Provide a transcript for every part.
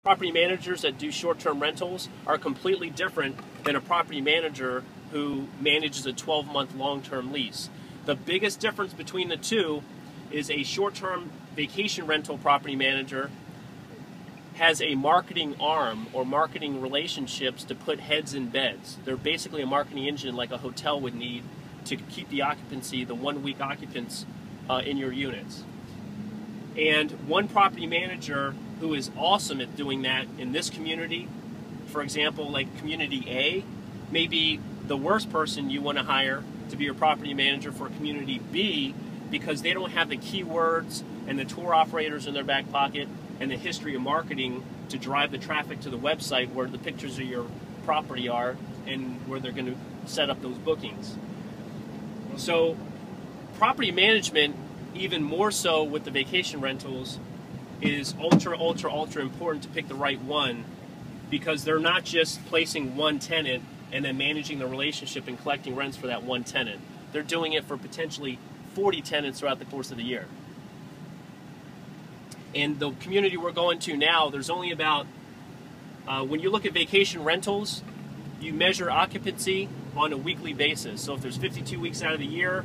Property managers that do short-term rentals are completely different than a property manager who manages a 12-month long-term lease. The biggest difference between the two is a short-term vacation rental property manager has a marketing arm or marketing relationships to put heads in beds. They're basically a marketing engine like a hotel would need to keep the occupancy, the 1-week occupants in your units. And one property manager who is awesome at doing that in this community, for example, like Community A, may be the worst person you want to hire to be your property manager for Community B because they don't have the keywords and the tour operators in their back pocket and the history of marketing to drive the traffic to the website where the pictures of your property are and where they're going to set up those bookings. So property management, even more so with the vacation rentals, is ultra important to pick the right one, because they're not just placing one tenant and then managing the relationship and collecting rents for that one tenant. They're doing it for potentially 40 tenants throughout the course of the year. In the community we're going to now, there's only about, when you look at vacation rentals, you measure occupancy on a weekly basis. So if there's 52 weeks out of the year,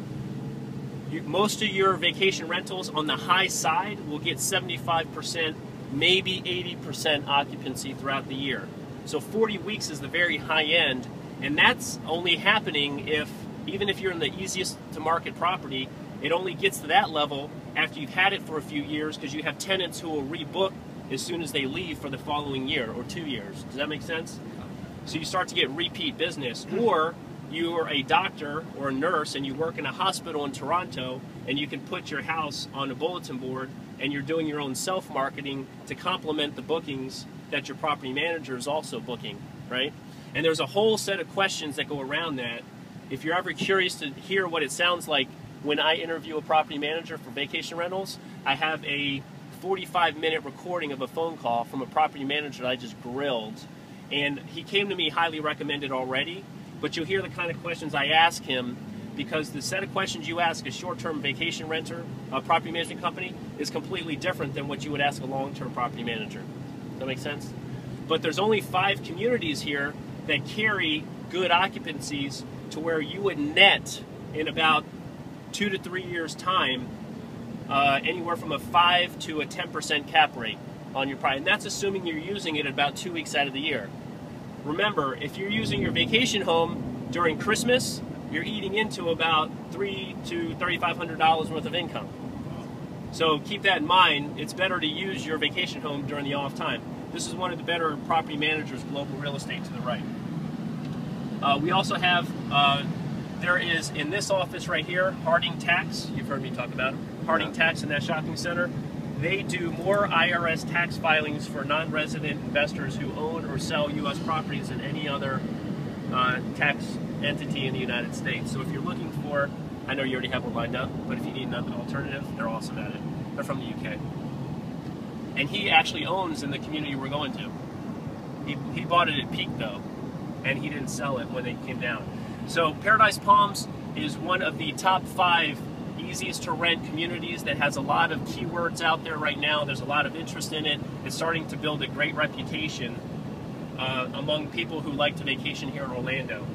most of your vacation rentals on the high side will get 75%, maybe 80% occupancy throughout the year. So 40 weeks is the very high end, and that's only happening if, even if you're in the easiest to market property, it only gets to that level after you've had it for a few years, because you have tenants who will rebook as soon as they leave for the following year or 2 years. Does that make sense? So you start to get repeat business. Or you're a doctor or a nurse and you work in a hospital in Toronto and you can put your house on a bulletin board and you're doing your own self-marketing to complement the bookings that your property manager is also booking, right? And there's a whole set of questions that go around that. If you're ever curious to hear what it sounds like when I interview a property manager for vacation rentals, I have a 45-minute recording of a phone call from a property manager that I just grilled. And he came to me highly recommended already. But you'll hear the kind of questions I ask him, because the set of questions you ask a short-term vacation renter, a property management company, is completely different than what you would ask a long-term property manager. Does that make sense? But there's only 5 communities here that carry good occupancies to where you would net in about 2 to 3 years' time anywhere from a 5 to a 10% cap rate on your property. And that's assuming you're using it about 2 weeks out of the year. Remember, if you're using your vacation home during Christmas, you're eating into about $300 to $3,500 worth of income. So keep that in mind. It's better to use your vacation home during the off time. This is one of the better property managers, Global Real Estate, to the right. We also have, there is in this office right here, Harding Tax. You've heard me talk about them. Harding Tax in that shopping center. They do more IRS tax filings for non-resident investors who own or sell U.S. properties than any other tax entity in the United States. So if you're looking for, I know you already have one lined up, but if you need another alternative, they're awesome at it. They're from the UK. And he actually owns in the community we're going to. He bought it at peak though, and he didn't sell it when they came down. So Paradise Palms is one of the top 5 easiest to rent communities that has a lot of keywords out there right now. There's a lot of interest in it. It's starting to build a great reputation among people who like to vacation here in Orlando.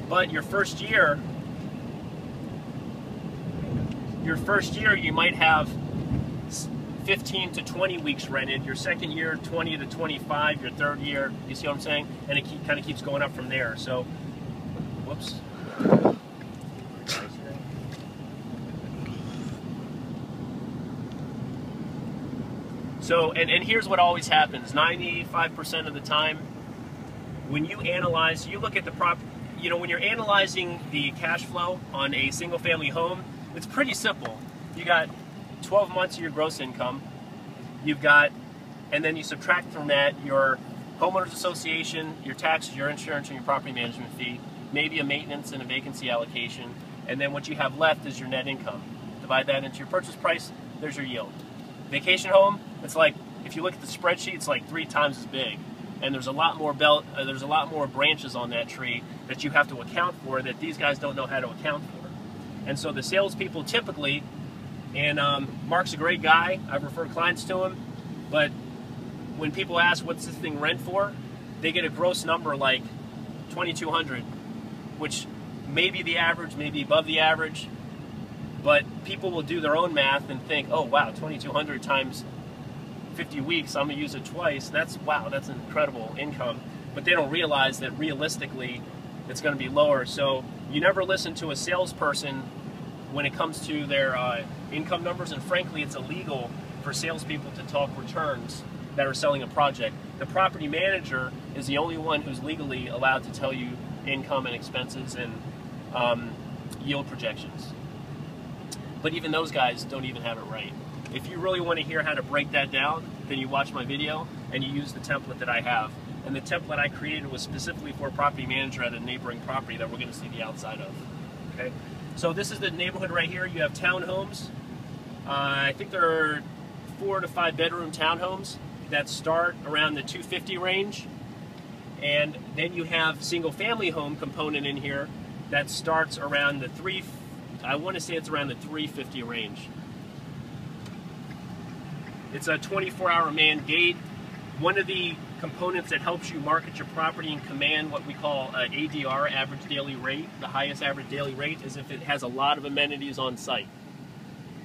But your first year you might have 15 to 20 weeks rented. Your second year, 20 to 25. Your third year, you see what I'm saying? And it kind of keeps going up from there. So, whoops. So, and here's what always happens. 95% of the time, when you analyze, you look at the when you're analyzing the cash flow on a single family home, it's pretty simple. You got 12 months of your gross income. You've got, and then you subtract from that your homeowners association, your taxes, your insurance, and your property management fee, maybe a maintenance and a vacancy allocation, and then what you have left is your net income. Divide that into your purchase price, there's your yield. Vacation home, it's like, if you look at the spreadsheet, it's like 3 times as big. And there's a lot more branches on that tree that you have to account for that these guys don't know how to account for. And so the salespeople typically And Mark's a great guy. I've referred clients to him. But when people ask what's this thing rent for, they get a gross number like $2,200, which may be the average, maybe above the average. But people will do their own math and think, oh wow, 2,200 times 50 weeks, I'm gonna use it twice. Wow, that's an incredible income. But they don't realize that realistically, it's gonna be lower. So you never listen to a salesperson when it comes to their income numbers, and frankly, it's illegal for salespeople to talk returns that are selling a project. The property manager is the only one who's legally allowed to tell you income and expenses and yield projections. But even those guys don't even have it right. If you really want to hear how to break that down, then you watch my video and you use the template that I have. And the template I created was specifically for a property manager at a neighboring property that we're going to see the outside of. Okay. So this is the neighborhood right here. You have townhomes. I think there are 4 to 5 bedroom townhomes that start around the 250 range. And then you have single family home component in here that starts around the I want to say it's around the 350 range. It's a 24-hour man gate. One of the components that helps you market your property and command what we call ADR, average daily rate, the highest average daily rate, is if it has a lot of amenities on site.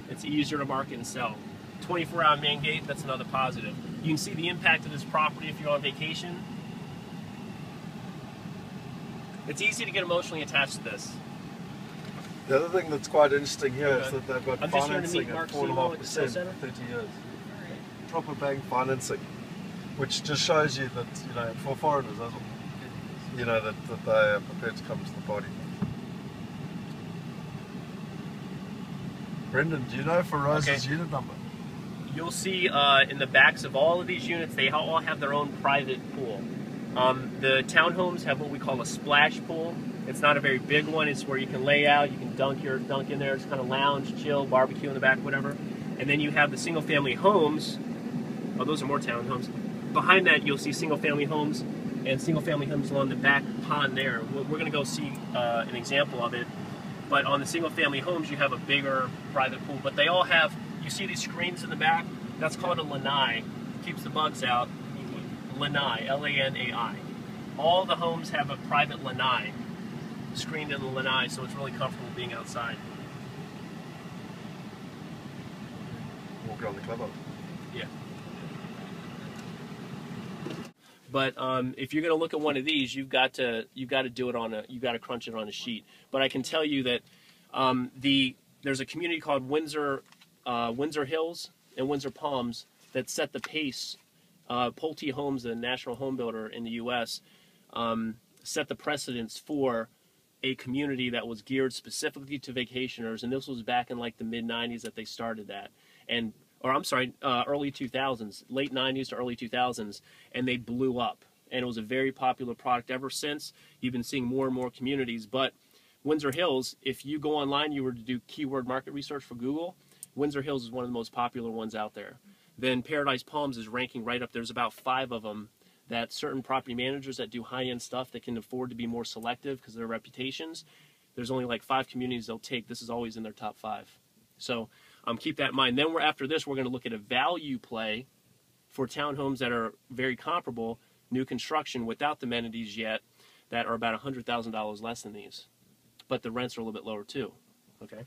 It's easier to market and sell. 24-hour man gate, that's another positive. You can see the impact of this property if you're on vacation. It's easy to get emotionally attached to this. The other thing that's quite interesting here is that they've got I'm just here to financing meet at Mark 4.5% Seymour, 30 years. Proper bank financing, which just shows you that, you know, for foreigners, you know, that they are prepared to come to the party. Brendan, do you know Feroza's unit number? You'll see in the backs of all of these units, they all have their own private pool. The townhomes have what we call a splash pool. It's not a very big one. It's where you can lay out, you can dunk in there, just kind of lounge, chill, barbecue in the back, whatever. And then you have the single family homes. Oh, those are more townhomes. Behind that, you'll see single family homes and single family homes along the back pond there. We're going to go see an example of it. But on the single family homes, you have a bigger private pool. But they all have, you see these screens in the back? That's called a lanai. Keeps the bugs out. Lanai, L-A-N-A-I. All the homes have a private lanai, screened in the lanai, so it's really comfortable being outside. Walk around the clubhouse. Yeah. But if you're going to look at one of these, you've got to do it you've got to crunch it on a sheet. But I can tell you that there's a community called Windsor Hills and Windsor Palms that set the pace. Pulte Homes, the national home builder in the U.S., set the precedence for a community that was geared specifically to vacationers, and this was back in like the mid-90s that they started that, early 2000s, late 90s to early 2000s, and they blew up, and it was a very popular product ever since. You've been seeing more and more communities, but Windsor Hills, if you go online, you were to do keyword market research for Google, Windsor Hills is one of the most popular ones out there. Then Paradise Palms is ranking right up. There's about 5 of them that certain property managers that do high-end stuff that can afford to be more selective because of their reputations. There's only like 5 communities they'll take. This is always in their top 5. So keep that in mind. Then after this, we're going to look at a value play for townhomes that are very comparable, new construction without the amenities yet, that are about $100,000 less than these. But the rents are a little bit lower too. Okay?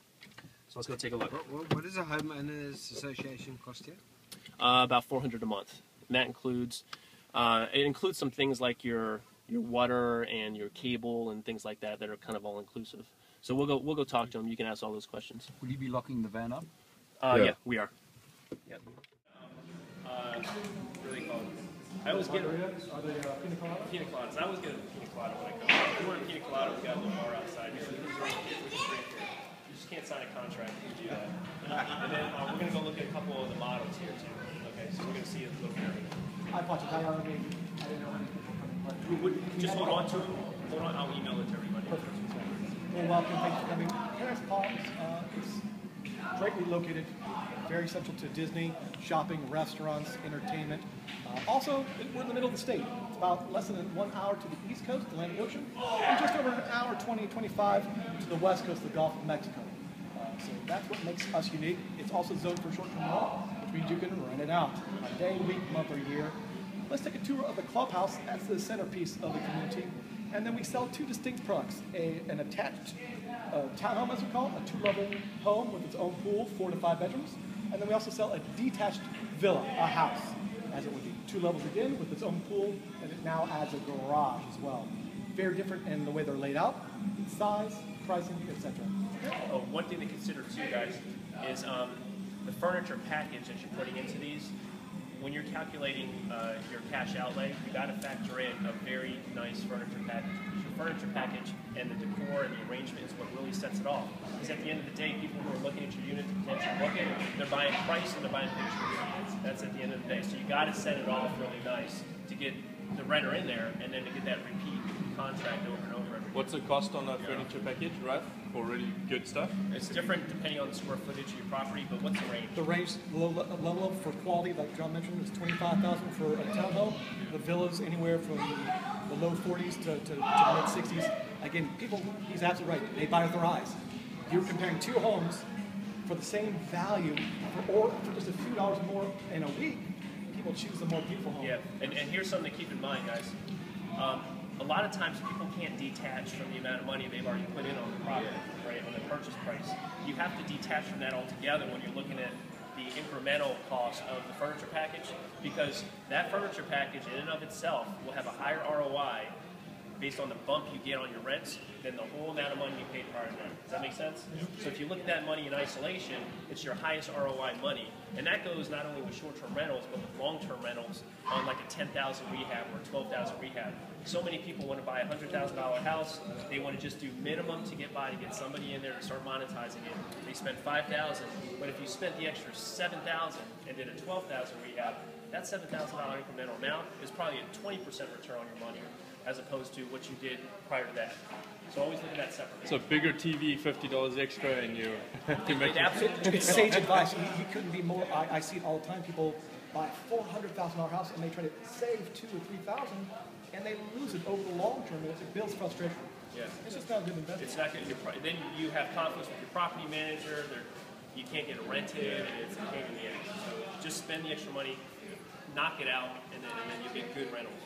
So let's go take a look. What does a homeowners association cost you? About $400 a month. And that includes some things like your water and your cable and things like that are kind of all inclusive. So we'll go talk to them. You can ask all those questions. Will you be locking the van up? Yeah, we are. Yep. I always get pina coladas. I always get a pina colada when I come. If you want a pina colada, we got a little bar outside here. You just can't sign a contract if you do that. And then we're going to go look at a couple of the models here too. Okay, so we're going to see a little bit. Hi, Patrick. I didn't know any people coming. Just hold on to it. Hold on. I'll email it to everybody. Perfect. Well, welcome. Thanks for coming. Paradise Palms is greatly located, very central to Disney, shopping, restaurants, entertainment. Also, we're in the middle of the state. It's about less than 1 hour to the east coast, the Atlantic Ocean, and just over an hour, 25 to the west coast, the Gulf of Mexico. So That's what makes us unique. It's also zoned for short-term rental, which means you can rent it out a day, week, month, or year. Let's take a tour of the clubhouse. That's the centerpiece of the community. And then we sell two distinct products, an attached townhome, as we call it, a two-level home with its own pool, 4 to 5 bedrooms. And then we also sell a detached villa, a house, as it would be. 2 levels again with its own pool, and it now adds a garage as well. Very different in the way they're laid out, size, pricing, etc. Oh, one thing to consider too, guys, is the furniture package that you're putting into these. When you're calculating your cash outlay, you got to factor in a very nice furniture package. Because your furniture package and the decor and the arrangement is what really sets it off. Because at the end of the day, people who are looking at your unit to potentially book it, they're buying price and they're buying pictures. That's at the end of the day. So you got to set it off really nice to get the renter in there, and then to get that repeat contract over and over. What's the cost on that furniture package, right? For really good stuff? It's different depending on the square footage of your property, but what's the range? The range, the level for quality, like John mentioned, is $25,000 for a townhome. The villas anywhere from the low 40s to mid 60s. Again, people, he's absolutely right. They buy with their eyes. You're comparing two homes for the same value, or for just a few dollars more in a week. People choose the more beautiful home. Yeah, and here's something to keep in mind, guys. A lot of times people can't detach from the amount of money they've already put in on the property, right, on the purchase price. You have to detach from that altogether when you're looking at the incremental cost of the furniture package, because that furniture package in and of itself will have a higher ROI based on the bump you get on your rents than the whole amount of money you paid prior to that. Does that make sense? So if you look at that money in isolation, it's your highest ROI money. And that goes not only with short-term rentals, but with long-term rentals on like a 10,000 rehab or 12,000 rehab. So many people want to buy a $100,000 house. They want to just do minimum to get by, to get somebody in there to start monetizing it. They spend $5,000, but if you spent the extra $7,000 and did a $12,000 rehab, that $7,000 incremental amount is probably a 20% return on your money, as opposed to what you did prior to that. So always look at that separately. So bigger TV, $50 extra, and you to make It absolutely It's sage advice. He couldn't be more. I see it all the time. People buy a $400,000 house and they try to save $2,000 or $3,000, and they lose it over the long term. And it builds frustration. Yeah. It's just not a good investment. It's not good. Then you have conflicts with your property manager. You can't get it rented. It's a pain in the ass. So just spend the extra money, knock it out, and then you get good rentals.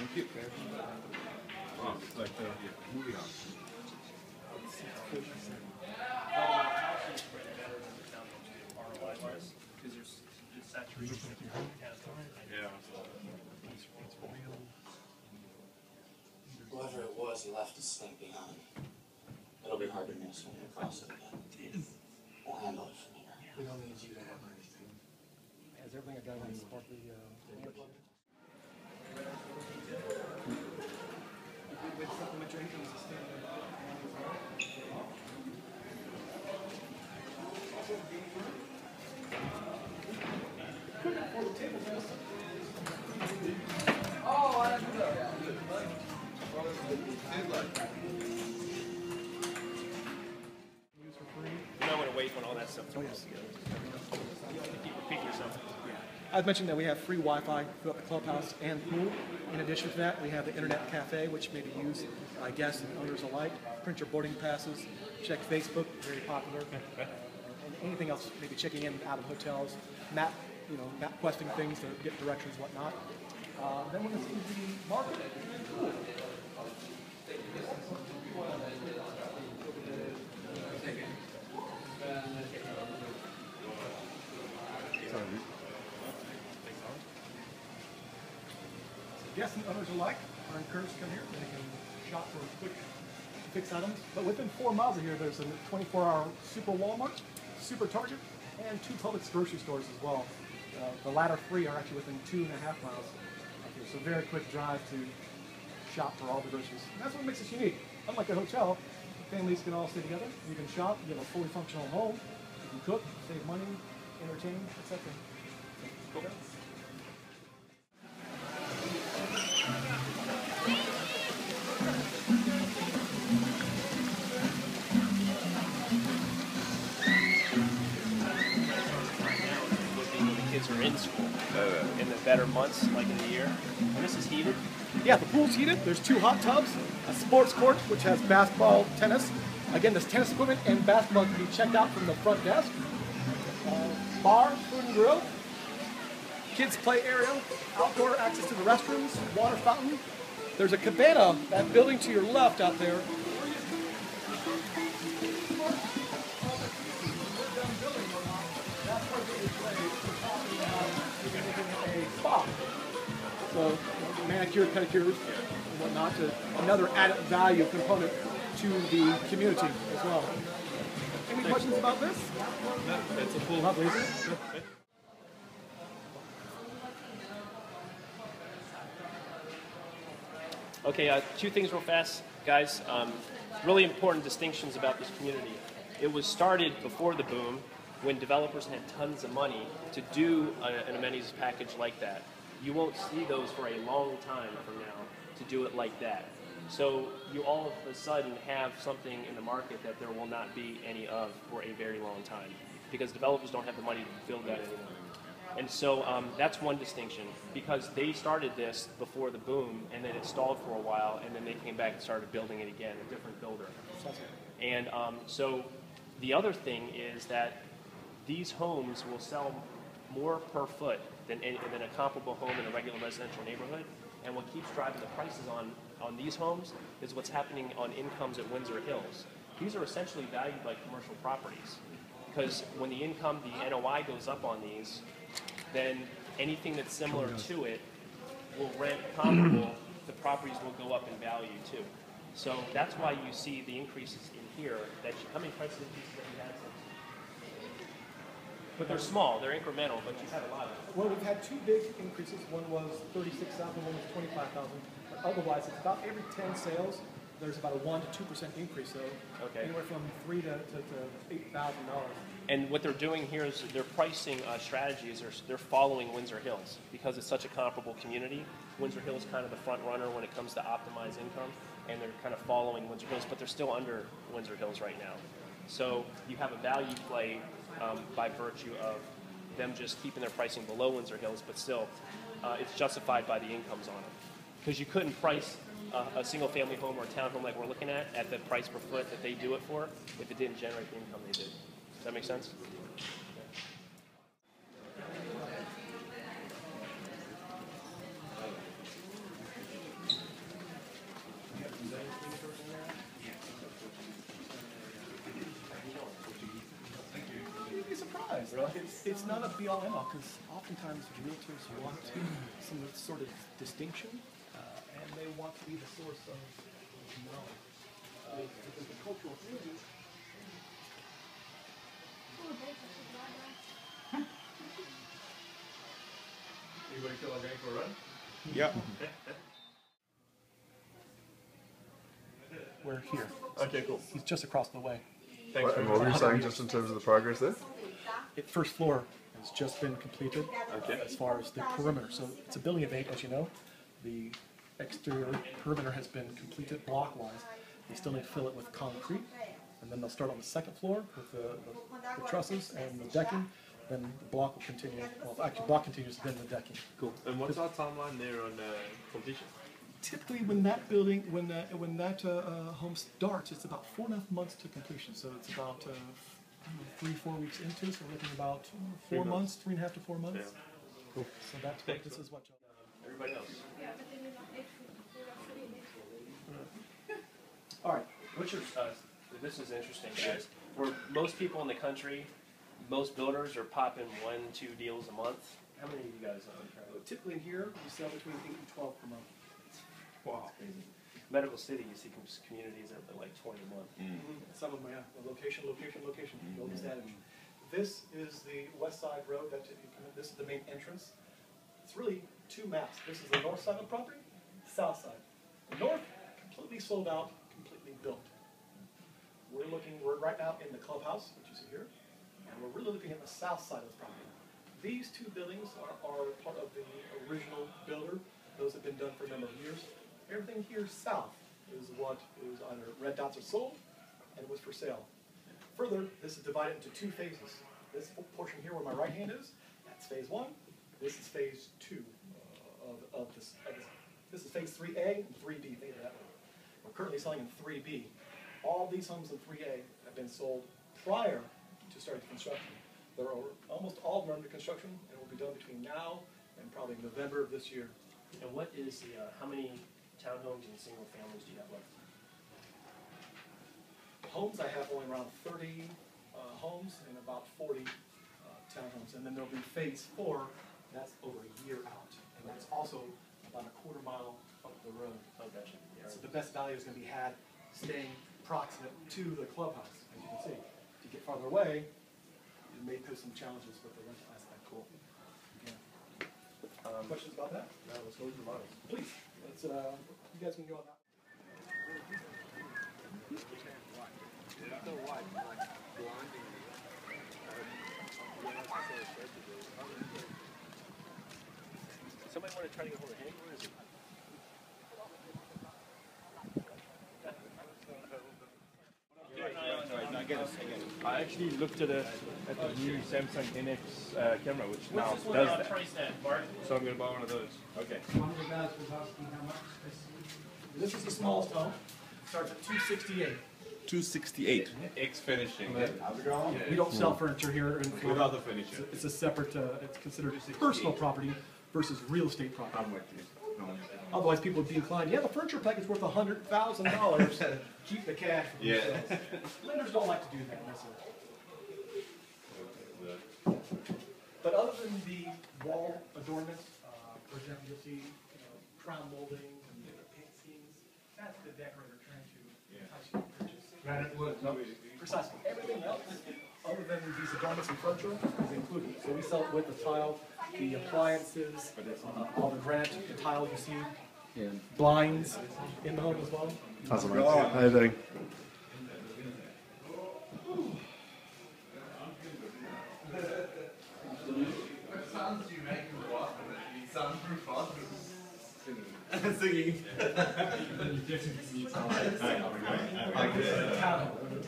Thank you. Like the movie house. Because there's saturation. Yeah. Whoever it was, he left his stink behind. It'll be hard to miss when you cross it again. We'll handle it from here. We don't need you to have anything. Has everything I got on sparkly with supplementary income is a standard. Oh, I didn't know that. Use for free. You might want to wait when all that stuff comes together. Keep repeating yourself. I've mentioned that we have free Wi-Fi throughout the clubhouse and pool. In addition to that, we have the internet cafe, which may be used by guests and owners alike. Print your boarding passes, check Facebook, very popular, and anything else, maybe checking in out of hotels, map questing things to get directions, whatnot. Then we're going to see the market. Guests and owners alike are encouraged to come here. They can shop for quick fix items. But within 4 miles of here, there's a 24-hour Super Walmart, Super Target, and 2 Publix grocery stores as well. The latter 3 are actually within 2.5 miles of here. So very quick drive to shop for all the groceries. And that's what makes us unique. Unlike a hotel, families can all stay together. You can shop. You have a fully functional home. You can cook, save money, entertain, etc. Cool. Kids are in school. better months, like in the year. And this is heated. Yeah, the pool's heated. There's 2 hot tubs, a sports court which has basketball, tennis. Again, this tennis equipment and basketball can be checked out from the front desk. Bar, food and grill, kids play area, outdoor access to the restrooms, water fountain. There's a cabana, that building to your left out there. A spa. So manicure, pedicures, and whatnot, another added value component to the community as well. Any questions about this? No, it's a full. Lovely. Okay, 2 things real fast, guys. Really important distinctions about this community. It was started before the boom when developers had tons of money to do an amenities package like that. You won't see those for a long time from now to do it like that. So you all of a sudden have something in the market that there will not be any of for a very long time because developers don't have the money to build that anymore. And so that's one distinction because they started this before the boom and then it stalled for a while and then they came back and started building it again, a different builder. And so the other thing is that these homes will sell more per foot than a comparable home in a regular residential neighborhood. And what keeps driving the prices on these homes is what's happening on incomes at Windsor Hills. These are essentially valued like commercial properties because when the income, the NOI goes up on these, then anything that's similar to it will rent comparable, the properties will go up in value too. So that's why you see the increases in here. How many price increases have you had since? But they're small, they're incremental, but you've had a lot of them. Well, we've had 2 big increases. One was 36,000, one was 25,000. But otherwise, it's about every 10 sales, there's about a 1 to 2% increase. So anywhere from $3,000 to $8,000. And what they're doing here is their pricing strategies they're following Windsor Hills because it's such a comparable community. Windsor Hills is kind of the front runner when it comes to optimized income, and they're kind of following Windsor Hills, but they're still under Windsor Hills right now. So you have a value play by virtue of them just keeping their pricing below Windsor Hills, but still it's justified by the incomes on it. Because you couldn't price a single-family home or a townhome like we're looking at the price per foot that they do it for if it didn't generate the income they did. Does that make sense? You'd be surprised. Really? It's not a be-all end-all because oftentimes realtors want some sort of distinction and they want to be the source of knowledge. Because the cultural thing is Anybody feel like going for a run? Yeah. we're here. Okay, cool. He's just across the way. Thanks. And what were you saying just in terms of the progress there? First floor has just been completed as far as the perimeter. So it's a building of 8, as you know. The exterior perimeter has been completed block-wise. They still need to fill it with concrete. And then they'll start on the 2nd floor with the trusses and the decking. Then the block will continue. Well, actually, block continues, then the decking. Cool. And what's our timeline there on completion? Typically, when that building, when that home starts, it's about 4.5 months to completion. So it's about 3-4 weeks into. So we're looking about 4 months, 3.5 to 4 months. Yeah. Cool. So that's what this is. What Everybody else. All right. What's your, this is interesting, guys. For most people in the country, most builders are popping 1-2 deals a month. How many of you guys are on track? Typically in here, we sell between 8 and 12 per month. Wow. Crazy. Medical City, you see communities that are like 20 a month. Some of them, yeah. Location, location, location. Golden adage. This is the West Side Road. This is the main entrance. It's really 2 maps. This is the north side of the property, south side. The north, completely sold out, completely built. We're right now in the clubhouse, which you see here, and we're really looking at the south side of the property. These 2 buildings are part of the original builder. Those have been done for a number of years. Everything here south is what is either red dots are sold and was for sale. Further, this is divided into 2 phases. This portion here where my right hand is, that's phase 1. This is phase 2. of this. This is phase 3A and 3B. Think of that way. We're currently selling in 3B. All these homes in 3A have been sold prior to starting construction. They're almost all of them are under construction and will be done between now and probably November of this year. And what is the, how many townhomes and single families do you have left? Homes, I have only around 30 homes and about 40 townhomes. And then there'll be phase 4, that's over a year out. And that's also about a quarter mile up the road. Oh, gotcha. Yeah. So the best value is going to be had staying proximate to the clubhouse, as you can see. If you get farther away, you may pose some challenges with the rental aspect. Cool. Yeah. Questions about that? No, let's go to the models. Please. Let's, you guys can go on that. Somebody want to try to get hold of Hank, or is it? I actually looked at the new Samsung NX camera, which now What's this one does that. priced at, Mark? So I'm going to buy one of those. Okay. One of the guys was asking how much this This is the smallest home. Starts at $268. 268. X finishing. We don't sell furniture here in Florida. With other furniture. It's a separate, it's considered personal property versus real estate property. I'm with you. Otherwise, people would be inclined, yeah, the furniture package worth $100,000. Keep the cash for themselves. Lenders don't like to do that necessarily. But other than the wall adornments, for example, you'll see crown moldings and different paint schemes. That's the decorator trying to entice you to purchase. granite wood? Precisely. Everything else, other than these adornments and furniture, is included. So we sell it with the tile, the appliances, all the granite, the tile you see, blinds in the home as well. How's it, mate? How you doing? Singing.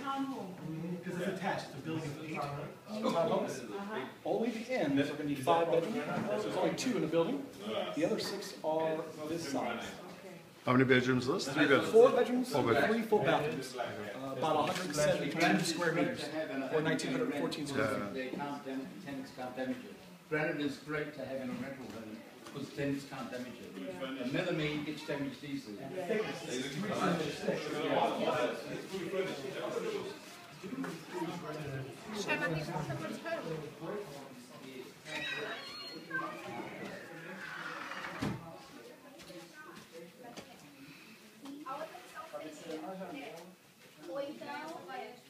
Townhome. Because it's attached. It's a building of 8 townhomes. Only the ends are going to need 5 bedrooms. So there's only 2 in the building. The other 6 are this size. How many bedrooms is this? 3 bedrooms. 4 bedrooms, 4 bedrooms. 3 full bathrooms. About 172 square meters, or 1,914 square feet. They can't tenants can't damage it. Granted, it's great to have in a rental building because tenants can't damage it. A millimetre gets damaged easily. Ou então,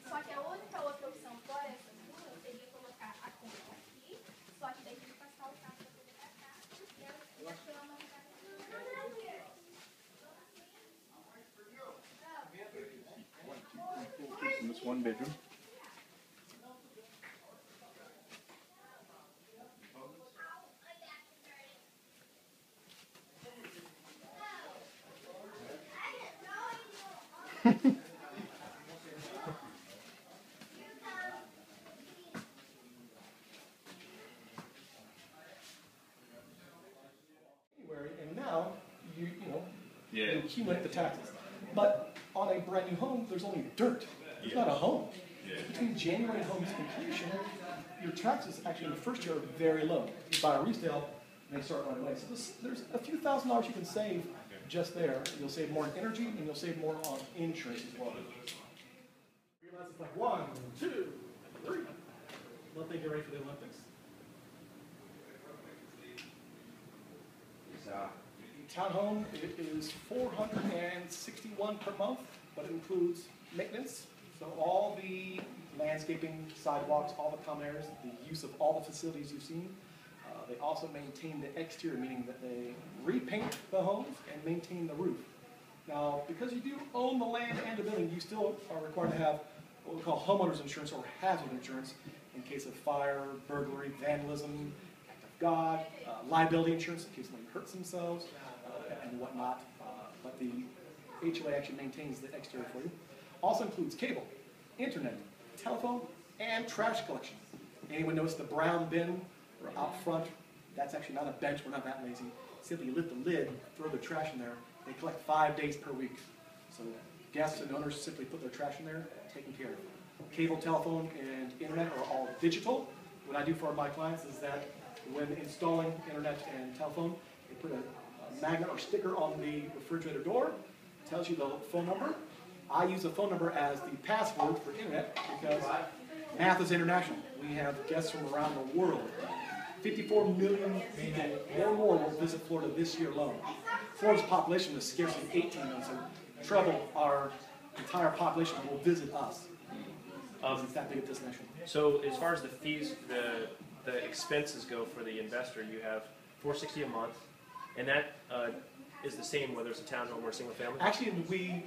só que a única outra opção fora essas duas seria colocar a conta aqui, só que daí tem que passar o carro para poder pra cá, e a cama In this one bedroom. And now, you Yeah. you accumulate the taxes. But on a brand new home, there's only dirt. It's not a home. Between January and home's completion, your taxes actually in the first year are very low. You buy a resale, and they start right away. So there's a few $1,000s you can save just there. You'll save more on energy, and you'll save more on insurance as well. Realize it's like 1, 2, 3. Let they get ready for the Olympics. Townhome, it is $461 per month, but it includes maintenance, so all the landscaping, sidewalks, all the common areas, the use of all the facilities you've seen. They also maintain the exterior, meaning that they repaint the homes and maintain the roof. Now, because you do own the land and the building, you still are required to have what we call homeowners insurance or hazard insurance in case of fire, burglary, vandalism, act of God, liability insurance in case somebody hurts themselves, and whatnot. But the HOA actually maintains the exterior for you. Also includes cable, internet, telephone, and trash collection. Anyone notice the brown bin out front? That's actually not a bench. We're not that lazy. simply lift the lid, throw the trash in there. They collect 5 days per week. So guests and owners simply put their trash in there, taken care of. Cable, telephone, and internet are all digital. What I do for my clients is that when installing internet and telephone, they put a magnet or sticker on the refrigerator door, tells you the phone number. I use the phone number as the password for internet because math is international. We have guests from around the world. 54 million people or more will visit Florida this year alone. Florida's population is scarcely 18 million, so treble our entire population will visit us. It's that big a destination. So as far as the fees, the expenses go for the investor, you have $460 a month, and that is the same whether it's a townhome or a single family? Actually,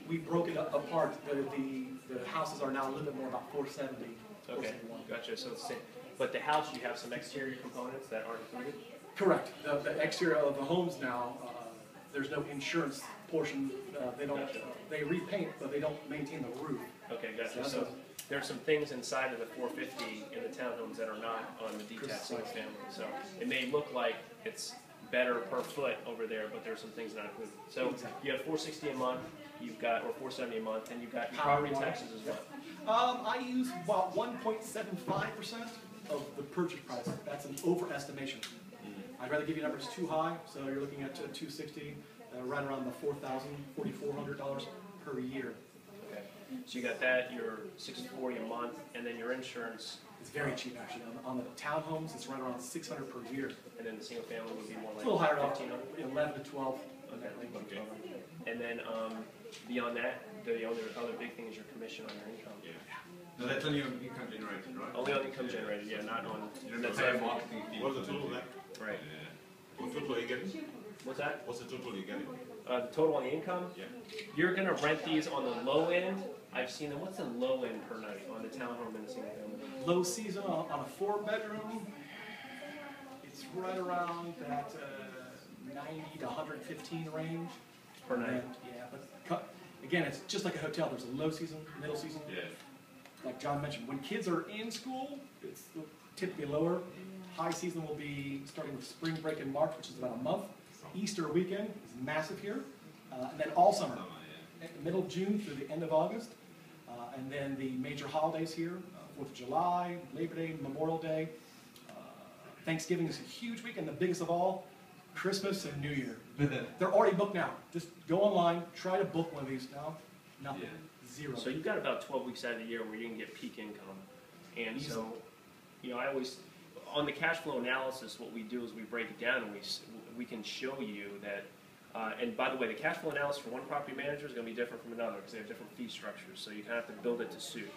we broke it apart. The houses are now a little bit more about 470. Okay, gotcha. So it's the same. But the house, you have some exterior components that aren't included? Correct. The exterior of the homes now, there's no insurance portion. They don't. Gotcha. They repaint, but they don't maintain the roof. Okay, gotcha. So there are some things inside of the 450 in the townhomes that are not on the detached single family. So it may look like it's better per foot over there, but there's some things not included. So you have $460 a month, you've got, or $470 a month, and you've got your property taxes as well. I use about 1.75% of the purchase price. That's an overestimation. I'd rather give you numbers too high, so you're looking at $260, right around the $4,000, $4,400 per year. Okay. So you got that, your $640 a month, and then your insurance. It's very cheap actually. On the townhomes, it's right around $600 per year. And then the single family would be more like a little higher, $1,500. 11 to 12. Okay. And then beyond that, the other big thing is your commission on your income. Yeah. No, that's only on income generated, right? Only on income generated, yeah, not on. You don't pay a marketing fee. What's the total there? Right. What total are you getting? What's that? What's the total you're getting? The total on the income? Yeah. You're going to rent these on the low end. I've seen them. What's the low end per night on the townhome and the single family? Low season on a 4-bedroom, it's right around that 90 to 115 range. Per night? Yeah, but again, it's just like a hotel. There's a low season, middle season. Yeah. Like John mentioned, when kids are in school, it's typically lower. High season will be starting with spring break in March, which is about a month. Easter weekend is massive here. And then all summer, middle of June through the end of August. And then the major holidays here, 4th of July, Labor Day, Memorial Day. Thanksgiving is a huge weekend, the biggest of all. Christmas and New Year. They're already booked now. Just go online, try to book one of these now. Nothing. Yeah. Zero. So you've got about 12 weeks out of the year where you can get peak income. And so, you know, I always, on the cash flow analysis, what we do is we break it down and we can show you that, and by the way, the cash flow analysis for one property manager is going to be different from another because they have different fee structures, so you kind of have to build it to suit.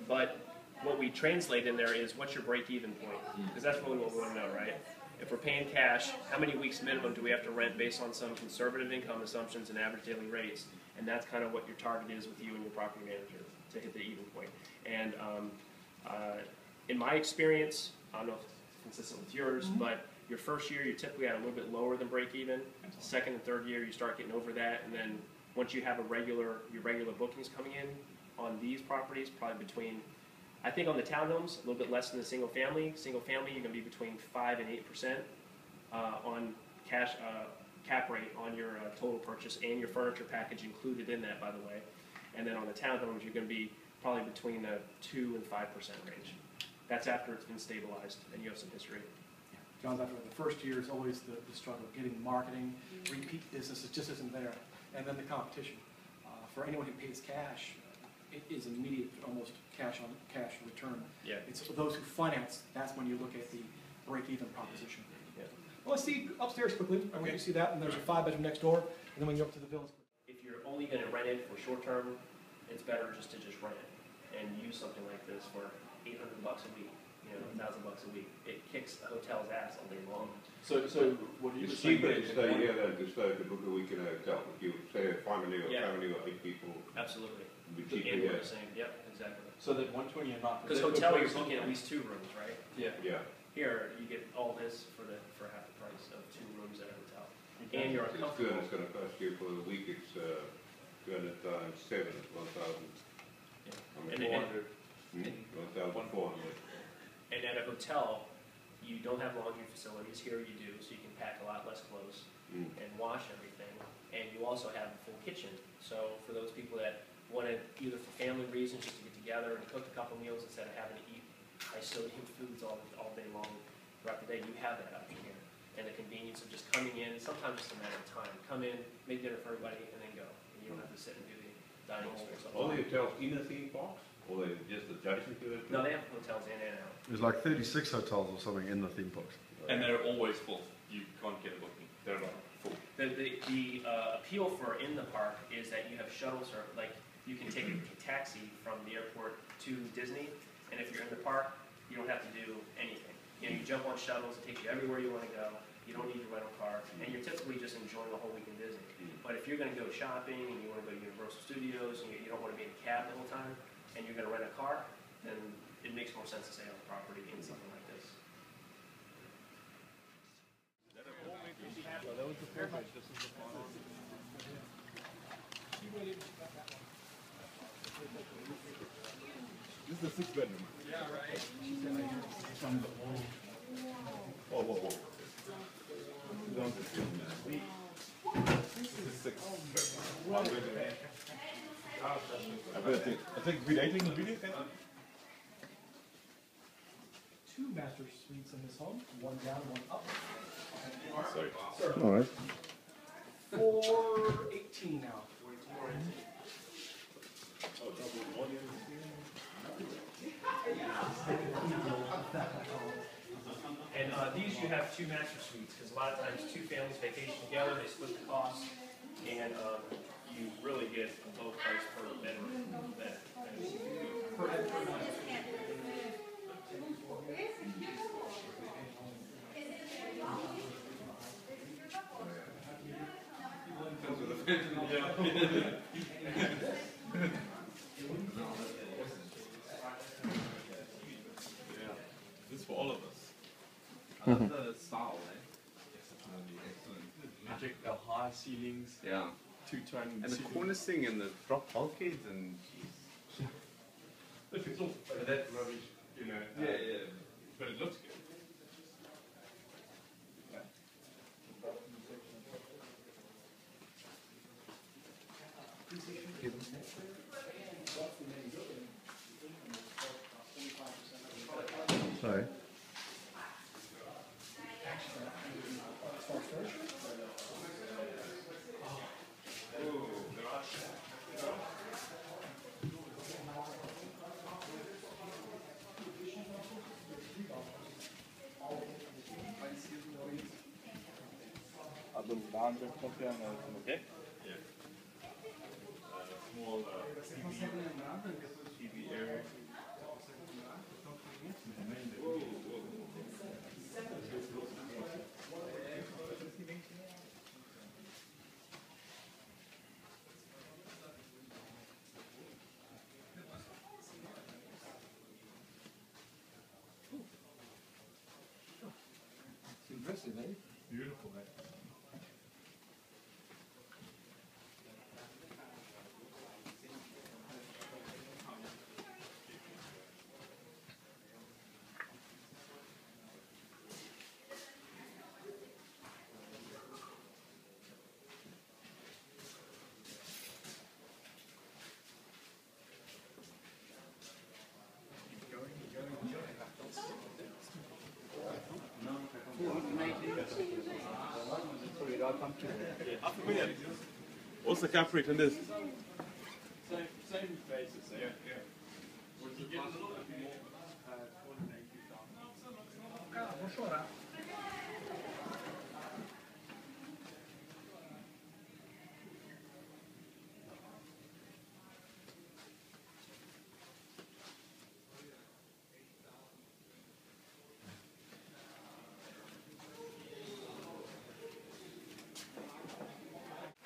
But what we translate in there is what's your break-even point, because that's really what we want to know, right? If we're paying cash, how many weeks minimum do we have to rent based on some conservative income assumptions and average daily rates? And that's kind of what your target is with you and your property manager to hit the even point. And in my experience, I don't know if it's consistent with yours, but your first year you're typically at a little bit lower than break even. Second and third year you start getting over that, and then once you have your regular bookings coming in on these properties, probably between, I think on the townhomes, a little bit less than the single family. Single family, you're going to be between 5 and 8% on cash cap rate on your total purchase and your furniture package included in that, by the way. And then on the townhomes, you're going to be probably between the 2 and 5% range. That's after it's been stabilized and you have some history. John's after the first year is always the struggle of getting marketing, repeat business, it just isn't there. And then the competition. For anyone who pays cash, it is immediate, almost cash on cash return. Yeah. It's for those who finance, that's when you look at the break-even proposition. Yeah. Well, let's see upstairs quickly. I want you to see that, and there's a 5-bedroom next door, and then we can go up to the villas. If you're only going to rent it for short term, it's better just to just rent it and use something like this for $800 a week, you know, $1,000 a week. It kicks the hotel's ass all day long. So what you were It's saying cheaper there to is stay here than to stay to book a week in a hotel. If you say a family or Yeah. 8 people, Absolutely. it'd be cheaper And we're here. the same. Yep, exactly. so that 120 a month. Because hotel, you're booking at least 2 rooms, right? Yeah. Yeah. Here, you get all this for half the price of 2 rooms at a hotel. And you're It's good. uncomfortable. It's going to cost you for the week. It's 200 times 7 is 1,000. Yeah. I mean, And 1,400. and at a hotel, You don't have laundry facilities. Here you do, so you can pack a lot less clothes and wash everything. And you also have a full kitchen. So for those people that want to, either for family reasons, just to get together and cook a couple meals instead of having to eat high sodium foods all day long throughout the day, you have that option here. And the convenience of just coming in, sometimes just a matter of time. Come in, make dinner for everybody, and then go. And you don't have to sit and do the dining experience. All the hotels in the theme parks? Or they just adjacent to it? No, they have hotels in and out. There's like 36 hotels or something in the theme parks. And they're always full. You can't get a booking. They're like full. The appeal for in the park is that you have shuttles, or like you can take a taxi from the airport to Disney, and if you're in the park, you don't have to do anything. You know, you jump on shuttles, it takes you everywhere you want to go. You don't need your rental car, and you're typically just enjoying the whole week in Disney. But if you're going to go shopping and you want to go to Universal Studios and you don't want to be in a cab the whole time, and you're going to rent a car, then it makes more sense to stay on the property in something like this. So that was the fair much. This is the final. This is the 6-bedroom. Yeah, right. Whoa, whoa, whoa. This is 6. I think relating the video can. 2 master suites in this home. 1 down, 1 up. Sorry. Sir. All right. 418 now. And these you have 2 master suites, because a lot of times 2 families vacation together, they split the cost, and you really get a low price per bedroom. This is for all of us. I love the style, Magic, the high ceilings, Yeah. 2-tone And the ceilings. cornicing and the drop bulkheads and Look, it's all but that's rubbish, you know. yeah. But it looks good. So, A little lounge up here on the deck. Yeah. Small TV area. It's impressive, eh? Beautiful, eh? What's the cap rate on this? Same basis, eh? Yeah. Would you get a little bit more? 480,000.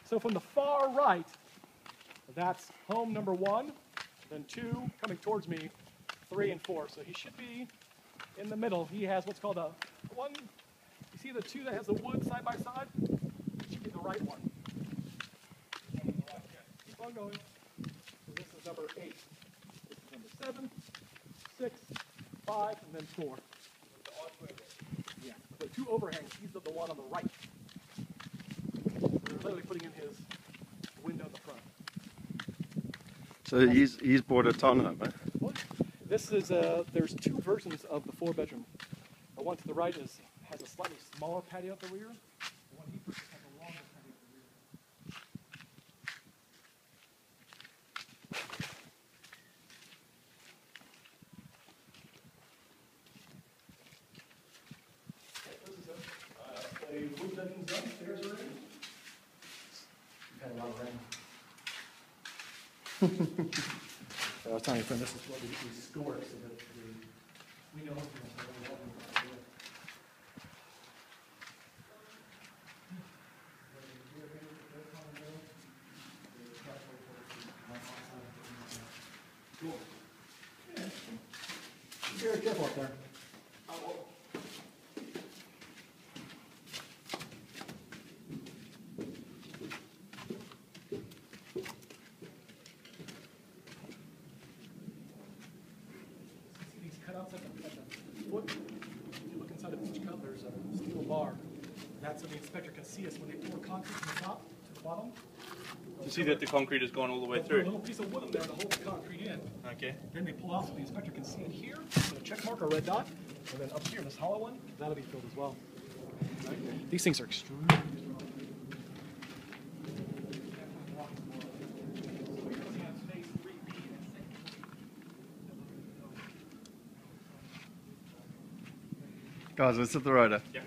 So from the far right, that's home number 1, then 2 coming towards me, 3 and 4. So he should be in the middle. He has what's called a 1. You see the 2 that has the wood side by side? It should be the right one. Keep on going. So this is number 8. This is number 7, 6, 5, and then 4. overhang. He's the one on the right. We're literally putting in his window in the front. So he's bought a townhome, eh? This is there's two versions of the 4-bedroom. The one to the right has a slightly smaller patio at the rear. The one he purchased has a longer patio at the rear. This is a wood bedroom downstairs already. We've had a lot of rain. I was telling your friend, this is what we score so that we know what we're going to do. Cool. Yeah. Be very careful up there. These cutouts at the foot, if you look inside of each cut, there's a steel bar. That's so the inspector can see us when they pour concrete from the top to the bottom. To see that the concrete has gone all the way They'll put a through. little piece of wood in there to hold the concrete in. Okay. Then they pull off so the inspector can see it here, with a check mark or a red dot, and then up here, this hollow one, that'll be filled as well. These things are extremely strong. Guys, let's hit the rotor. Yeah.